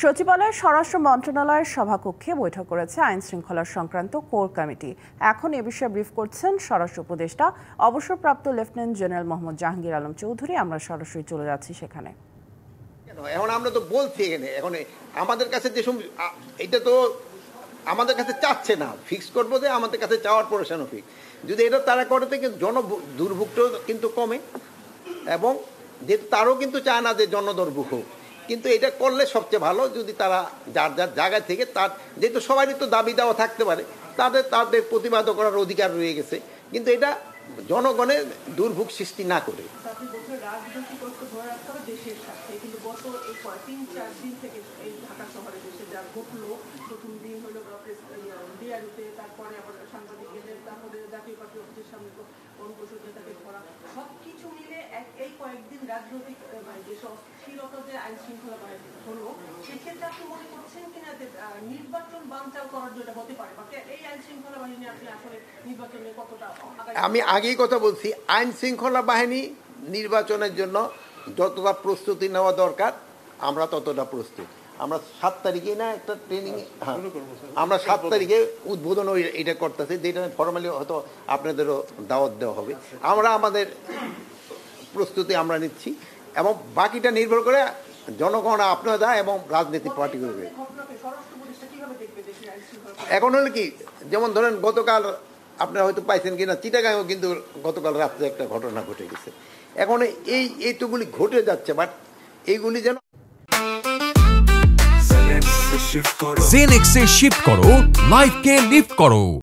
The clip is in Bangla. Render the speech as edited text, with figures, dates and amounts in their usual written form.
সচিবালয়ের স্বরাষ্ট্র মন্ত্রণালয়ের সভাকক্ষে বৈঠক করেছে আইন শৃঙ্খলা সংক্রান্ত কোর কমিটি। এখন এ বিষয়ে ব্রিফ করছেন স্বরাষ্ট্র উপদেষ্টা অবসরপ্রাপ্ত লেফটেন্যান্ট জেনারেল মোহাম্মদ জাহাঙ্গীর আলম চৌধুরী। আমরা সরাসরি চলে যাচ্ছি সেখানে। এখন আমরা তো বলছি এখানে এখন আমাদের কাছে যে এটা তো আমাদের কাছে চাচ্ছে না, ফিক্স করবো যে আমাদের কাছে চাওয়ার পরেশানো ফিক্স, যদি এটা তারা করে তো কিন্তু দুর্ভোগটাও কিন্তু কমে, এবং যেহেতু তারও কিন্তু চায় না যে দুর্ভোগ হোক, কিন্তু এটা করলে সবচেয়ে ভালো। যদি তারা যার যার জায়গা থেকে তার যেহেতু সবারই তো দাবি দেওয়া থাকতে পারে, তাদের প্রতিবাদ করার অধিকার রয়ে গেছে, কিন্তু এটা জনগণের দুর্ভোগ সৃষ্টি না করে। সবকিছু মিলে এই কয়েকদিন রাজনৈতিক স্থিরতা যে আইন শৃঙ্খলা বাহিনী হলো, সেক্ষেত্রে আপনি মনে করছেন কিনা যে নির্বাচন বানচাল করার জন্য হতে পারে, বা এই আইন শৃঙ্খলা বাহিনী আপনি আসলে নির্বাচনে কতটা? আমি আগেই কথা বলছি, আইন শৃঙ্খলা বাহিনী নির্বাচনের জন্য যতটা প্রস্তুতি নেওয়া দরকার আমরা ততটা প্রস্তুত। আমরা 7 তারিখে না একটা ট্রেনিং, আমরা 7 তারিখে উদ্বোধন এটা করতেছি, যেটা ফর্মালি হয়তো আপনাদেরও দাওয়াত দেওয়া হবে। আমরা আমাদের প্রস্তুতি আমরা নিচ্ছি, এবং বাকিটা নির্ভর করে জনগণ আপনারা এবং রাজনৈতিক পার্টি করবে। এখন হলো কি, যেমন ধরেন গতকাল আপনারা হয়তো পাইছেন কিনা, চিটাগাঁও কিন্তু গতকাল রাত্রে একটা ঘটনা ঘটে গেছে। এখন এইটুকুলি ঘটে যাচ্ছে, বাট এইগুলি যেন जेनेक्स से शिफ्ट करो, लाइफ के लिफ्ट करो।